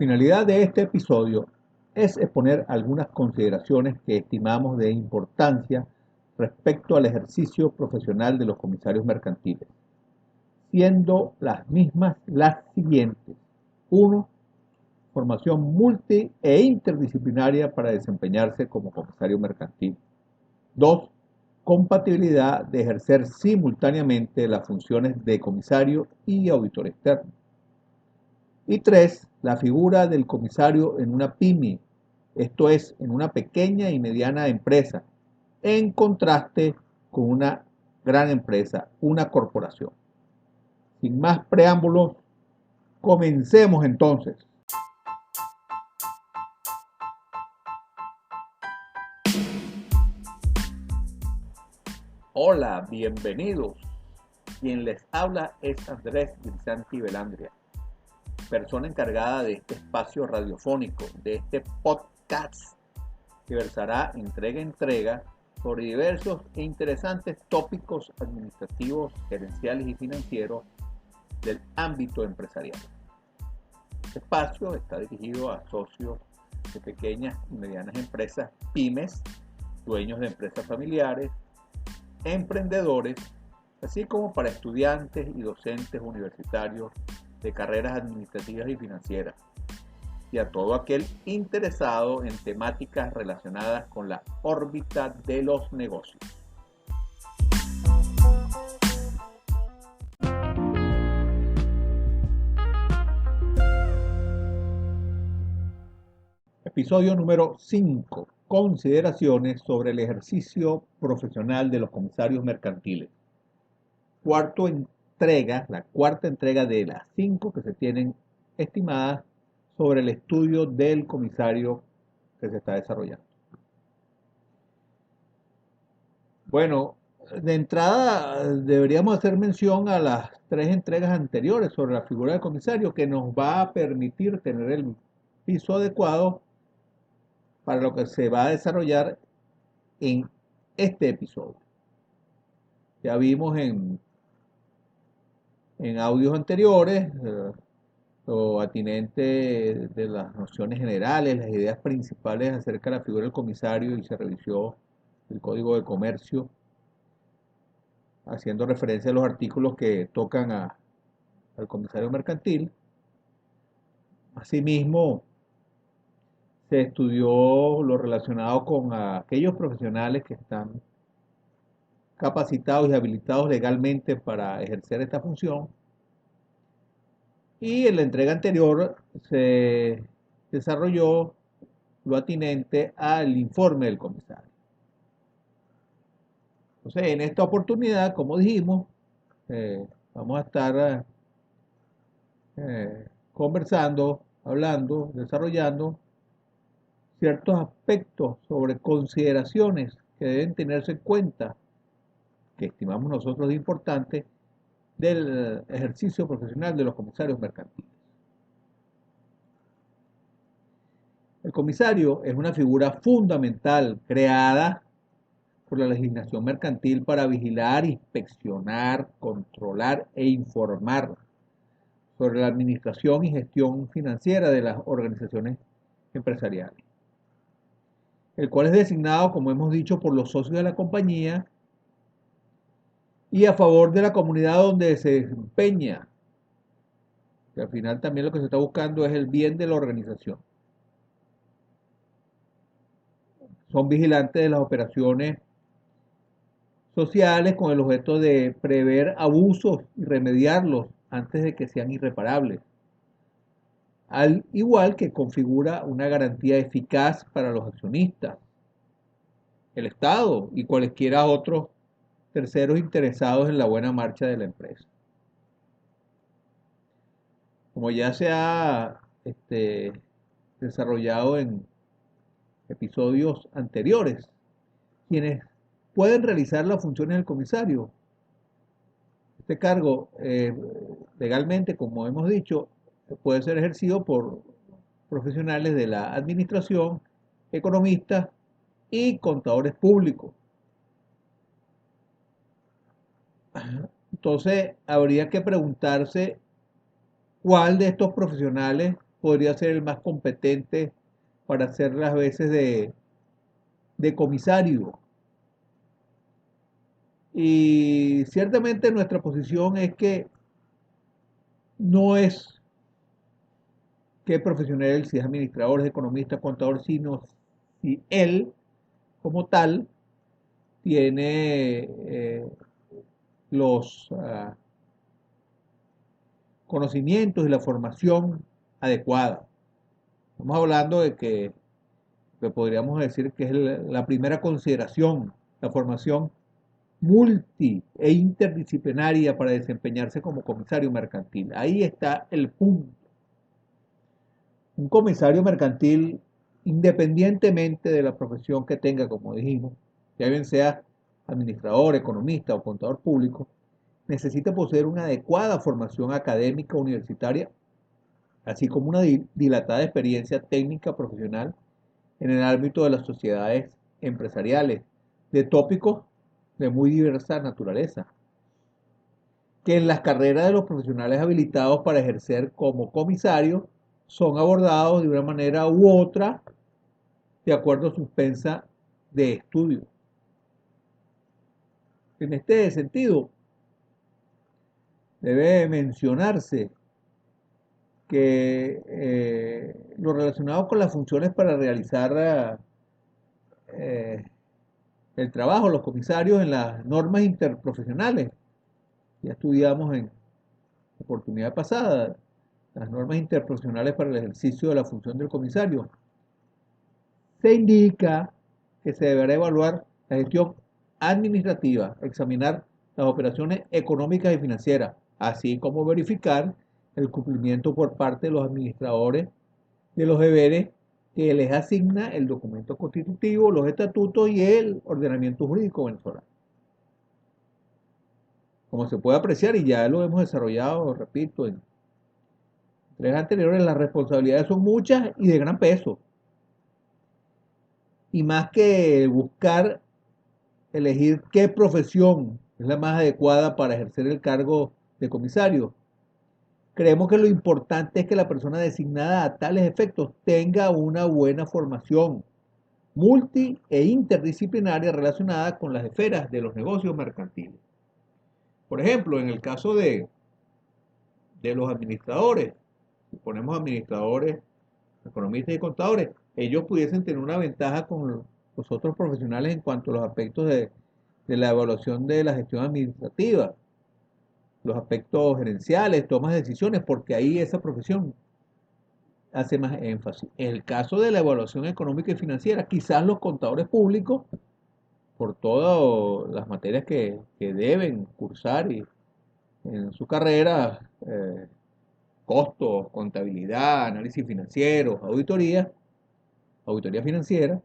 finalidad de este episodio es exponer algunas consideraciones que estimamos de importancia respecto al ejercicio profesional de los comisarios mercantiles, siendo las mismas las siguientes. 1. Formación multi e interdisciplinaria para desempeñarse como comisario mercantil. 2. Compatibilidad de ejercer simultáneamente las funciones de comisario y auditor externo. Y 3. La figura del comisario en una pyme, esto es, en una pequeña y mediana empresa, en contraste con una gran empresa, una corporación. Sin más preámbulos, comencemos entonces. Hola, bienvenidos. Quien les habla es Andrés Grisanti Velandria, persona encargada de este espacio radiofónico, de este podcast, que versará entrega a entrega sobre diversos e interesantes tópicos administrativos, gerenciales y financieros del ámbito empresarial. Este espacio está dirigido a socios de pequeñas y medianas empresas, pymes, dueños de empresas familiares, emprendedores, así como para estudiantes y docentes universitarios de carreras administrativas y financieras, y a todo aquel interesado en temáticas relacionadas con la órbita de los negocios. Episodio número 5. Consideraciones sobre el ejercicio profesional de los comisarios mercantiles. La cuarta entrega de las 5 que se tienen estimadas sobre el estudio del comisario que se está desarrollando. Bueno, de entrada deberíamos hacer mención a las 3 entregas anteriores sobre la figura del comisario, que nos va a permitir tener el piso adecuado para lo que se va a desarrollar en este episodio. Ya vimos en audios anteriores lo atinente de las nociones generales, las ideas principales acerca de la figura del comisario, y se revisó el Código de Comercio, haciendo referencia a los artículos que tocan al comisario mercantil. Asimismo, se estudió lo relacionado con aquellos profesionales que están capacitados y habilitados legalmente para ejercer esta función. Y en la entrega anterior se desarrolló lo atinente al informe del comisario. Entonces, en esta oportunidad, como dijimos, vamos a estar conversando, hablando, desarrollando ciertos aspectos sobre consideraciones que deben tenerse en cuenta, que estimamos nosotros de importante, del ejercicio profesional de los comisarios mercantiles. El comisario es una figura fundamental creada por la legislación mercantil para vigilar, inspeccionar, controlar e informar sobre la administración y gestión financiera de las organizaciones empresariales, el cual es designado, como hemos dicho, por los socios de la compañía y a favor de la comunidad donde se desempeña, que al final también lo que se está buscando es el bien de la organización. Son vigilantes de las operaciones sociales con el objeto de prever abusos y remediarlos antes de que sean irreparables, al igual que configura una garantía eficaz para los accionistas, el Estado y cualesquiera otros terceros interesados en la buena marcha de la empresa. Como ya se ha desarrollado en episodios anteriores, quienes pueden realizar las funciones del comisario. Este cargo, legalmente, como hemos dicho, puede ser ejercido por profesionales de la administración, economistas y contadores públicos. Entonces, habría que preguntarse cuál de estos profesionales podría ser el más competente para hacer las veces de comisario. Y ciertamente nuestra posición es que no es qué profesional, si es administrador, es economista, contador, sino si él como tal tiene los conocimientos y la formación adecuada. Estamos hablando de que podríamos decir que es la primera consideración, la formación multi e interdisciplinaria para desempeñarse como comisario mercantil. Ahí está el punto. Un comisario mercantil, independientemente de la profesión que tenga, como dijimos, ya bien sea administrador, economista o contador público, necesita poseer una adecuada formación académica universitaria, así como una dilatada experiencia técnica profesional en el ámbito de las sociedades empresariales, de tópicos de muy diversa naturaleza, que en las carreras de los profesionales habilitados para ejercer como comisario son abordados de una manera u otra de acuerdo a su pensa de estudio. En este sentido, debe mencionarse que lo relacionado con las funciones para realizar eh, el trabajo, los comisarios en las normas interprofesionales, ya estudiamos en oportunidad pasada, las normas interprofesionales para el ejercicio de la función del comisario, se indica que se deberá evaluar la gestión administrativa, examinar las operaciones económicas y financieras, así como verificar el cumplimiento por parte de los administradores de los deberes que les asigna el documento constitutivo, los estatutos y el ordenamiento jurídico venezolano. Como se puede apreciar, y ya lo hemos desarrollado, repito, en tres anteriores, las responsabilidades son muchas y de gran peso. Y más que buscar elegir qué profesión es la más adecuada para ejercer el cargo de comisario, creemos que lo importante es que la persona designada a tales efectos tenga una buena formación multi e interdisciplinaria relacionada con las esferas de los negocios mercantiles. Por ejemplo, en el caso de los administradores, si ponemos administradores, economistas y contadores, ellos pudiesen tener una ventaja con los otros profesionales en cuanto a los aspectos de la evaluación de la gestión administrativa, los aspectos gerenciales, tomas de decisiones, porque ahí esa profesión hace más énfasis. En el caso de la evaluación económica y financiera, quizás los contadores públicos, por todas las materias que deben cursar y, en su carrera, costos, contabilidad, análisis financiero, auditoría financiera,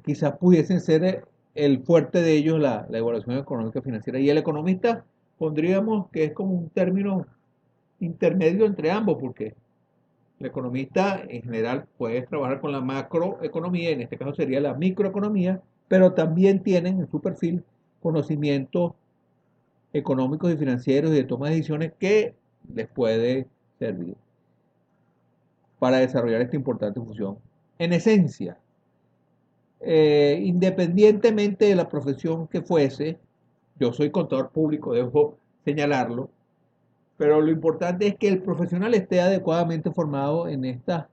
quizás pudiesen ser el fuerte de ellos la evaluación económica financiera. Y el economista pondríamos que es como un término intermedio entre ambos, porque el economista en general puede trabajar con la macroeconomía, en este caso sería la microeconomía, pero también tienen en su perfil conocimientos económicos y financieros y de toma de decisiones que les puede servir para desarrollar esta importante función. En esencia, independientemente de la profesión que fuese, yo soy contador público, debo señalarlo, pero lo importante es que el profesional esté adecuadamente formado en estas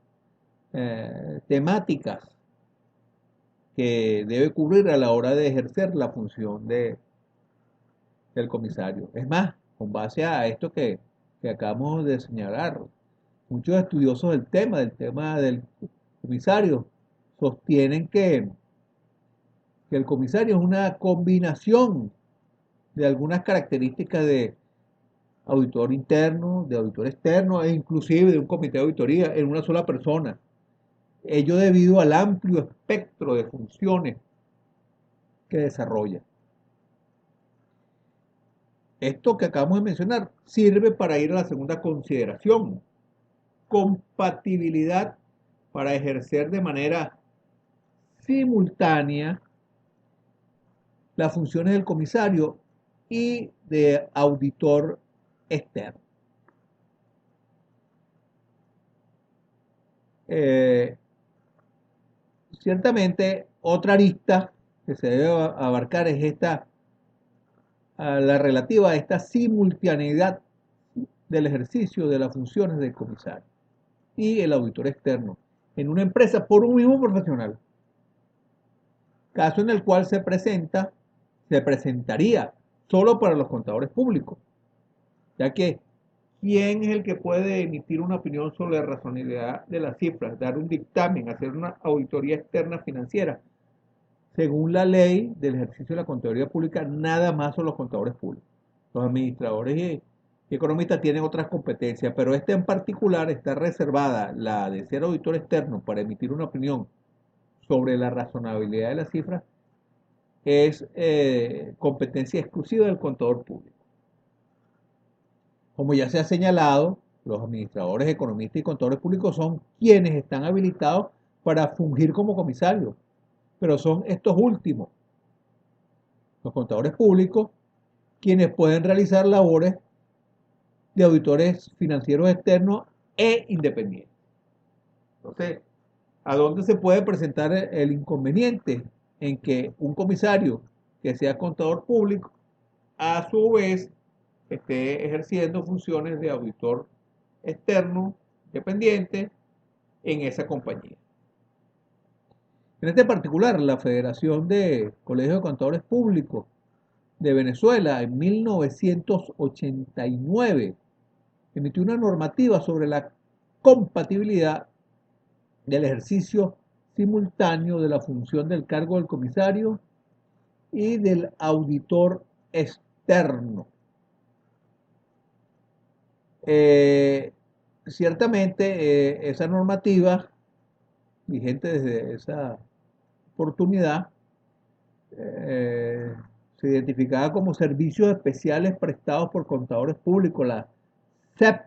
temáticas que debe cubrir a la hora de ejercer la función del comisario. Es más, con base a esto que acabamos de señalar, muchos estudiosos del tema del comisario, sostienen que el comisario es una combinación de algunas características de auditor interno, de auditor externo e inclusive de un comité de auditoría en una sola persona. Ello debido al amplio espectro de funciones que desarrolla. Esto que acabamos de mencionar sirve para ir a la segunda consideración, compatibilidad para ejercer de manera simultánea las funciones del comisario y de auditor externo. Eh, Ciertamente, otra arista que se debe abarcar es la relativa a esta simultaneidad del ejercicio de las funciones del comisario y el auditor externo en una empresa por un mismo profesional, caso en el cual se presentaría solo para los contadores públicos, ya que ¿quién es el que puede emitir una opinión sobre la razonabilidad de las cifras, dar un dictamen, hacer una auditoría externa financiera? Según la ley del ejercicio de la contaduría pública, nada más son los contadores públicos. Los administradores y economistas tienen otras competencias, pero esta en particular está reservada, la de ser auditor externo para emitir una opinión sobre la razonabilidad de las cifras, es competencia exclusiva del contador público. Como ya se ha señalado, los administradores, economistas y contadores públicos son quienes están habilitados para fungir como comisarios, pero son estos últimos, los contadores públicos, quienes pueden realizar labores de auditores financieros externos e independientes. Entonces, ¿a dónde se puede presentar el inconveniente? En que un comisario que sea contador público, a su vez, esté ejerciendo funciones de auditor externo, independiente, en esa compañía. En este particular, la Federación de Colegios de Contadores Públicos de Venezuela, en 1989, emitió una normativa sobre la compatibilidad del ejercicio simultáneo de la función del cargo del comisario y del auditor externo. Eh, Ciertamente, esa normativa, vigente desde esa oportunidad, eh, se identificaba como servicios especiales prestados por contadores públicos, la SEP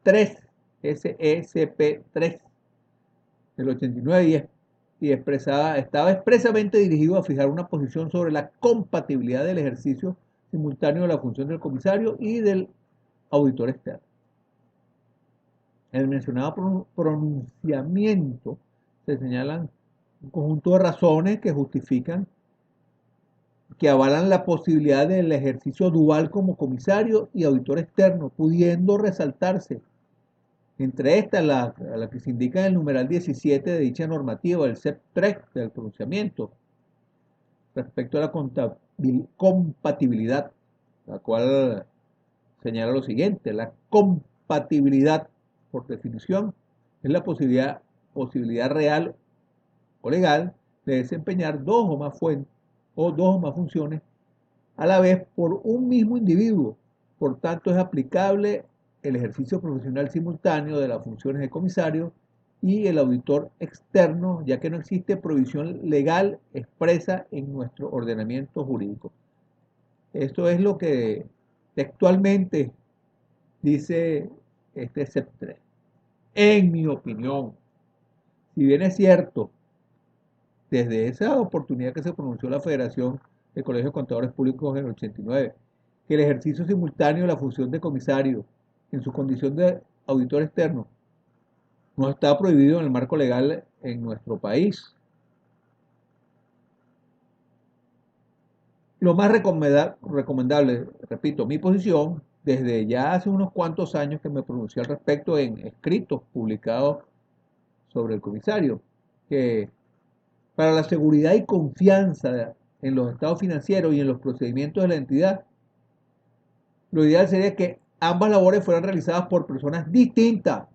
3, SECP 3 del 89, estaba expresamente dirigido a fijar una posición sobre la compatibilidad del ejercicio simultáneo de la función del comisario y del auditor externo. En el mencionado pronunciamiento se señalan un conjunto de razones que justifican, que avalan la posibilidad del ejercicio dual como comisario y auditor externo, pudiendo resaltarse entre estas a la que se indica en el numeral 17 de dicha normativa, el CEP 3 del pronunciamiento, respecto a la compatibilidad, la cual señala lo siguiente: la compatibilidad, por definición, es la posibilidad real o legal de desempeñar dos o más funciones a la vez por un mismo individuo. Por tanto, es aplicable el ejercicio profesional simultáneo de las funciones de comisario y el auditor externo, ya que no existe provisión legal expresa en nuestro ordenamiento jurídico. Esto es lo que textualmente dice este CEP 3. En mi opinión, si bien es cierto, desde esa oportunidad que se pronunció la Federación de Colegios de Contadores Públicos en el 89, que el ejercicio simultáneo de la función de comisario en su condición de auditor externo no está prohibido en el marco legal en nuestro país. Lo más recomendable, repito, mi posición, desde ya hace unos cuantos años que me pronuncié al respecto en escritos publicados sobre el comisario, que para la seguridad y confianza en los estados financieros y en los procedimientos de la entidad, lo ideal sería que ambas labores fueran realizadas por personas distintas.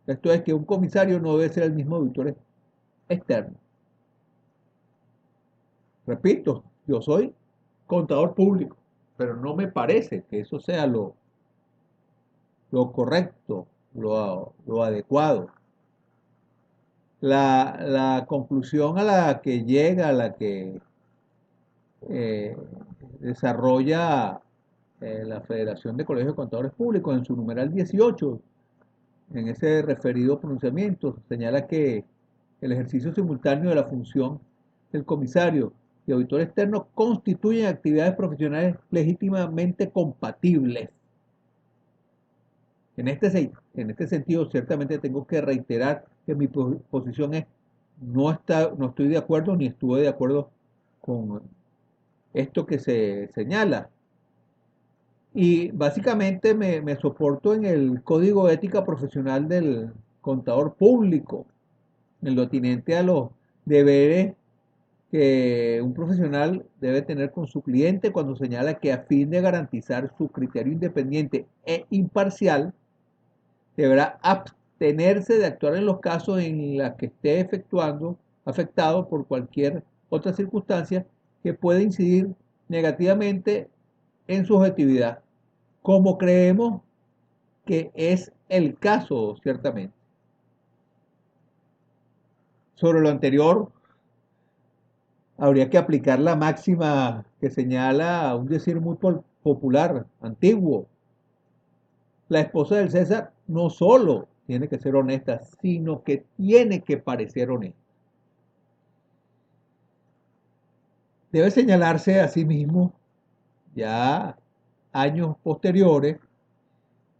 Esto es que un comisario no debe ser el mismo auditor externo. Repito, yo soy contador público, pero no me parece que eso sea lo correcto, lo adecuado. La conclusión a la que llega, a la que eh, desarrolla la Federación de Colegios de Contadores Públicos en su numeral 18, en ese referido pronunciamiento, señala que el ejercicio simultáneo de la función del comisario y auditor externo constituyen actividades profesionales legítimamente compatibles. En este sentido, ciertamente tengo que reiterar que mi posición es no estoy de acuerdo ni estuve de acuerdo con esto que se señala. Y básicamente me soporto en el Código de Ética Profesional del Contador Público, en lo atinente a los deberes que un profesional debe tener con su cliente cuando señala que a fin de garantizar su criterio independiente e imparcial, deberá abstenerse de actuar en los casos en los que esté afectado por cualquier otra circunstancia que pueda incidir negativamente en su objetividad, como creemos que es el caso ciertamente. Sobre lo anterior, habría que aplicar la máxima que señala un decir muy popular, antiguo. La esposa del César no solo tiene que ser honesta, sino que tiene que parecer honesta. Debe señalarse asimismo, ya años posteriores,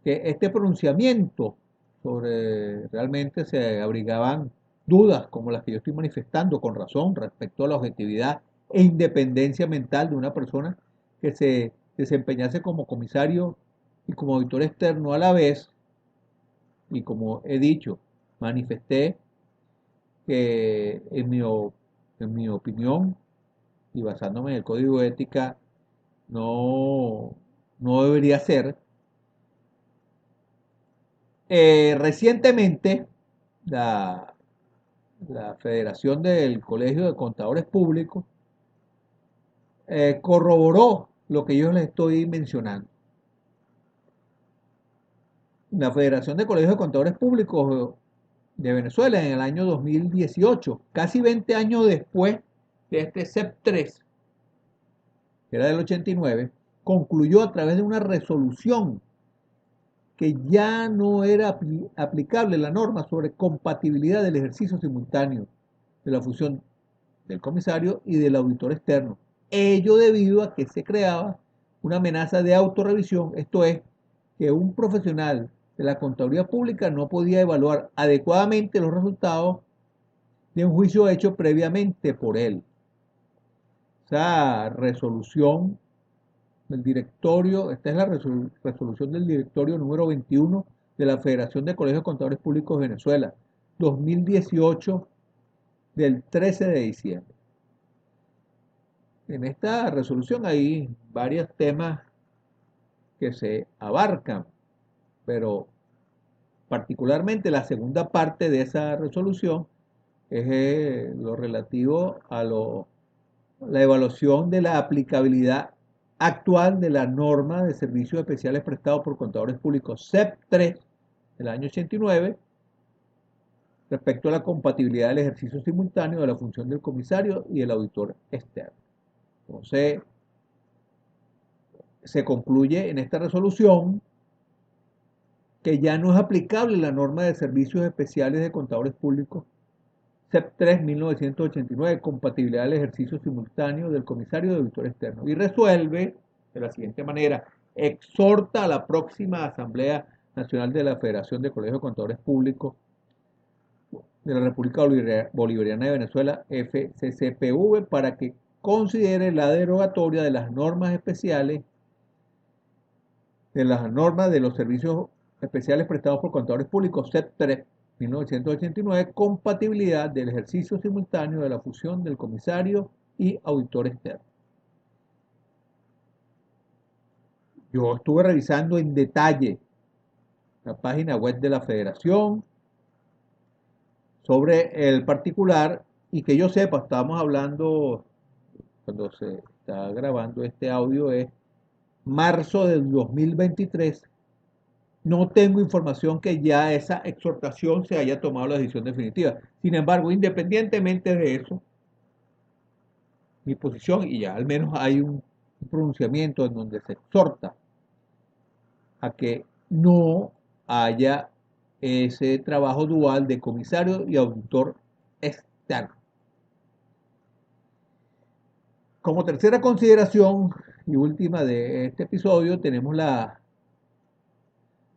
que este pronunciamiento sobre realmente se abrigaban dudas como las que yo estoy manifestando con razón respecto a la objetividad e independencia mental de una persona que se desempeñase como comisario y como auditor externo a la vez, y como he dicho, manifesté que en mi opinión y basándome en el código de ética no, no debería ser. Recientemente, la, la Federación del Colegio de Contadores Públicos corroboró lo que yo les estoy mencionando. La Federación de Colegios de Contadores Públicos de Venezuela en el año 2018, casi 20 años después de este CEP3, que era del 89, concluyó a través de una resolución que ya no era aplicable la norma sobre compatibilidad del ejercicio simultáneo de la función del comisario y del auditor externo. Ello debido a que se creaba una amenaza de autorrevisión, esto es, que un profesional de la contaduría pública no podía evaluar adecuadamente los resultados de un juicio hecho previamente por él. Esa resolución del directorio, esta es la resolución del directorio número 21 de la Federación de Colegios de Contadores Públicos de Venezuela, 2018, del 13 de diciembre. En esta resolución hay varios temas que se abarcan, pero particularmente la segunda parte de esa resolución es lo relativo a la evaluación de la aplicabilidad actual de la norma de servicios especiales prestados por contadores públicos CEP3 del año 89 respecto a la compatibilidad del ejercicio simultáneo de la función del comisario y el auditor externo. Entonces, se concluye en esta resolución que ya no es aplicable la norma de servicios especiales de contadores públicos CEP3 1989, compatibilidad del ejercicio simultáneo del comisario de auditor externo, y resuelve de la siguiente manera: exhorta a la próxima Asamblea Nacional de la Federación de Colegios de Contadores Públicos de la República Bolivariana de Venezuela, FCCPV, para que considere la derogatoria de las normas especiales, de las normas de los servicios especiales prestados por contadores públicos CEP3 1989, compatibilidad del ejercicio simultáneo de la función del comisario y auditor externo. Yo estuve revisando en detalle la página web de la Federación sobre el particular, y que yo sepa, estamos hablando, cuando se está grabando este audio, es marzo del 2023. No tengo información que ya esa exhortación se haya tomado la decisión definitiva. Sin embargo, independientemente de eso, mi posición, y ya al menos hay un pronunciamiento en donde se exhorta a que no haya ese trabajo dual de comisario y auditor externo. Como tercera consideración y última de este episodio, tenemos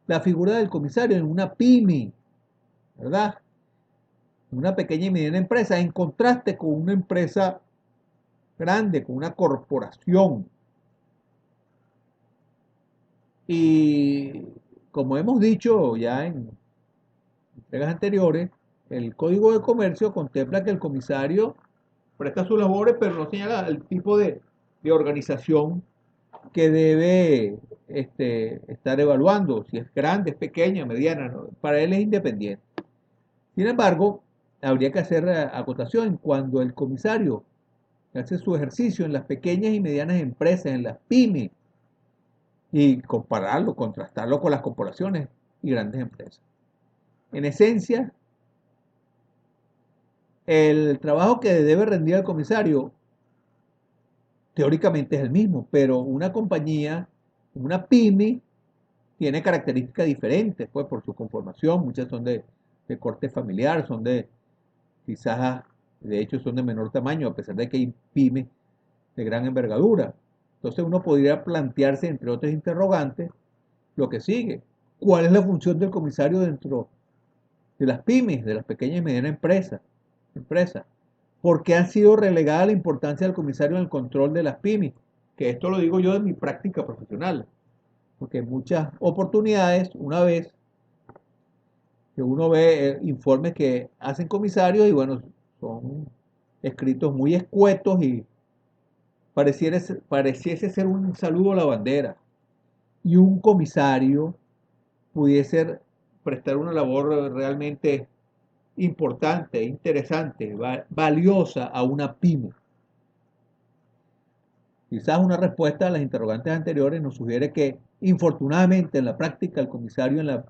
la figura del comisario en una pyme, ¿verdad? Una pequeña y mediana empresa, en contraste con una empresa grande, con una corporación. Y como hemos dicho ya en entregas anteriores, el Código de Comercio contempla que el comisario presta sus labores, pero no señala el tipo de organización que debe estar evaluando, si es grande, es pequeña, mediana, ¿no? Para él es independiente. Sin embargo, habría que hacer acotación cuando el comisario hace su ejercicio en las pequeñas y medianas empresas, en las pymes, y compararlo, contrastarlo con las corporaciones y grandes empresas. En esencia, el trabajo que debe rendir el comisario teóricamente es el mismo, pero una compañía, una pyme, tiene características diferentes, pues por su conformación, muchas son de corte familiar, son quizás, de hecho son de menor tamaño, a pesar de que hay pymes de gran envergadura. Entonces uno podría plantearse, entre otros interrogantes, lo que sigue. ¿Cuál es la función del comisario dentro de las pymes, de las pequeñas y medianas empresas? ¿Por qué ha sido relegada la importancia del comisario en el control de las pymes? Que esto lo digo yo de mi práctica profesional. Porque en muchas oportunidades, una vez que uno ve informes que hacen comisarios y bueno, son escritos muy escuetos y pareciese ser un saludo a la bandera. Y un comisario pudiese prestar una labor realmente importante, interesante, valiosa a una pyme. Quizás una respuesta a las interrogantes anteriores nos sugiere que, infortunadamente, en la práctica, el comisario en la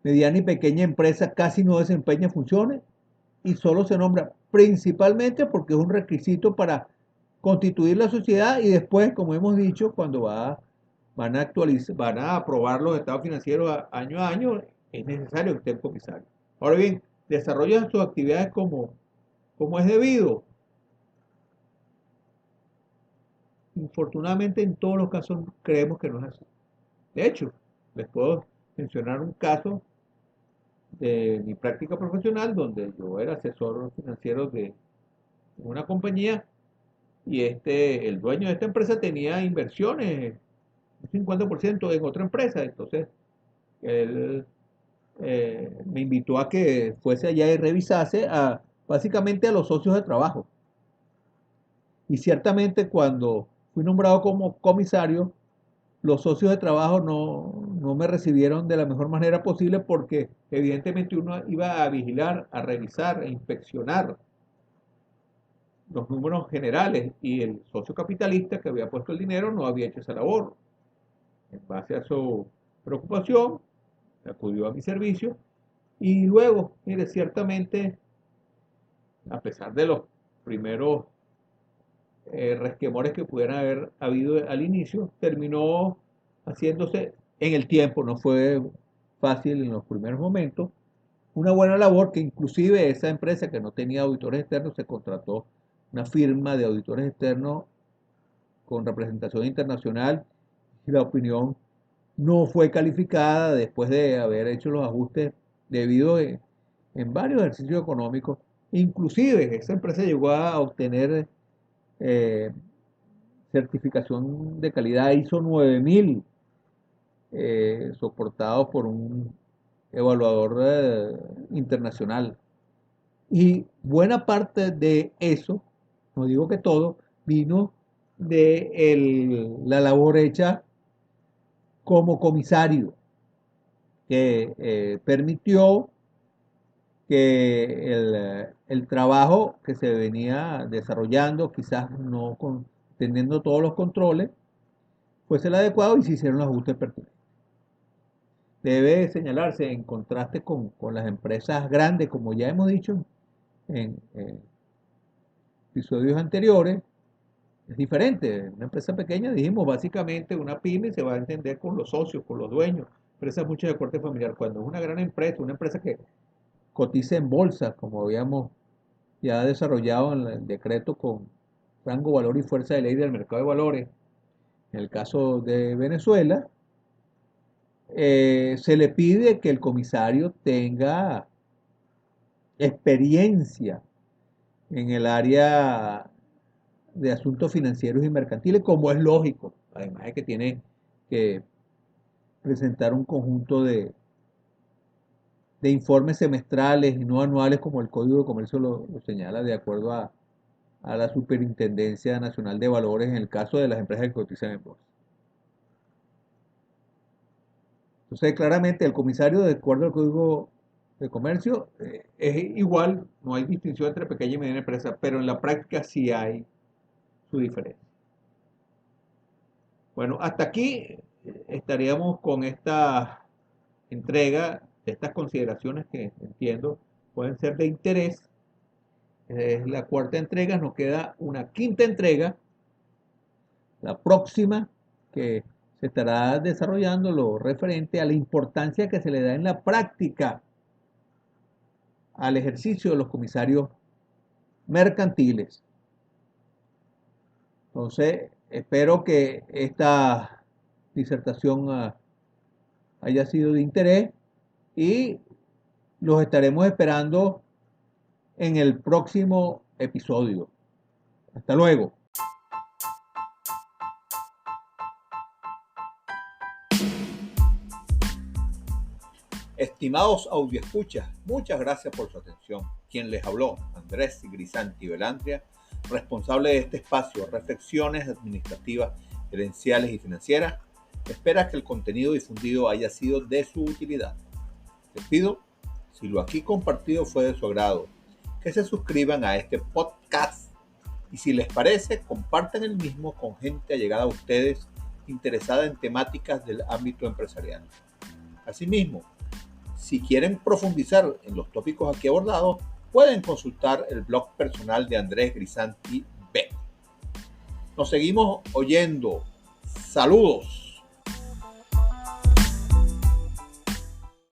mediana y pequeña empresa casi no desempeña funciones y solo se nombra principalmente porque es un requisito para constituir la sociedad y después, como hemos dicho, cuando van a actualizar, van a aprobar los estados financieros año a año, es necesario que esté el comisario. Ahora bien, desarrollan sus actividades como es debido. Infortunadamente, en todos los casos creemos que no es así. De hecho, les puedo mencionar un caso de mi práctica profesional donde yo era asesor financiero de una compañía y el dueño de esta empresa tenía inversiones, un 50% en otra empresa. Entonces, él me invitó a que fuese allá y revisase básicamente a los socios de trabajo. Y ciertamente cuando fui nombrado como comisario, los socios de trabajo no me recibieron de la mejor manera posible porque evidentemente uno iba a vigilar, a revisar, a inspeccionar los números generales y el socio capitalista que había puesto el dinero no había hecho esa labor. En base a su preocupación, acudió a mi servicio y luego, mire, ciertamente, a pesar de los primeros resquemores que pudieran haber habido al inicio, terminó haciéndose en el tiempo, no fue fácil en los primeros momentos, una buena labor que inclusive esa empresa que no tenía auditores externos se contrató una firma de auditores externos con representación internacional y la opinión no fue calificada después de haber hecho los ajustes debido en varios ejercicios económicos. Inclusive esa empresa llegó a obtener eh, certificación de calidad ISO 9000, soportado por un evaluador internacional. Y buena parte de eso, no digo que todo, vino de la labor hecha como comisario, que permitió que el trabajo que se venía desarrollando, quizás no teniendo todos los controles, fuese el adecuado y se hicieron los ajustes pertinentes. Debe señalarse en contraste con las empresas grandes, como ya hemos dicho en episodios anteriores, es diferente. Una empresa pequeña, dijimos, básicamente una pyme se va a entender con los socios, con los dueños, empresas mucho de corte familiar. Cuando es una gran empresa, una empresa que cotiza en bolsa, como habíamos ya desarrollado en el decreto con rango, valor y fuerza de ley del mercado de valores, en el caso de Venezuela, se le pide que el comisario tenga experiencia en el área de asuntos financieros y mercantiles, como es lógico, además de que tiene que presentar un conjunto de informes semestrales y no anuales como el Código de Comercio lo señala de acuerdo a la Superintendencia Nacional de Valores en el caso de las empresas que cotizan en bolsa. Entonces, claramente el comisario, de acuerdo al Código de Comercio, es igual, no hay distinción entre pequeña y mediana empresa, pero en la práctica sí hay su diferencia. Bueno, hasta aquí estaríamos con esta entrega, estas consideraciones que entiendo pueden ser de interés. Es la cuarta entrega, nos queda una quinta entrega, la próxima, que se estará desarrollando lo referente a la importancia que se le da en la práctica al ejercicio de los comisarios mercantiles. Entonces, espero que esta disertación haya sido de interés y los estaremos esperando en el próximo episodio. Hasta luego. Estimados audioescuchas, muchas gracias por su atención. Quien les habló, Andrés Grisanti Belantria, responsable de este espacio, Reflexiones Administrativas, Gerenciales y Financieras, espera que el contenido difundido haya sido de su utilidad. Les pido, si lo aquí compartido fue de su agrado, que se suscriban a este podcast y si les parece, compartan el mismo con gente allegada a ustedes interesada en temáticas del ámbito empresarial. Asimismo, si quieren profundizar en los tópicos aquí abordados, pueden consultar el blog personal de Andrés Grisanti B. Nos seguimos oyendo. Saludos.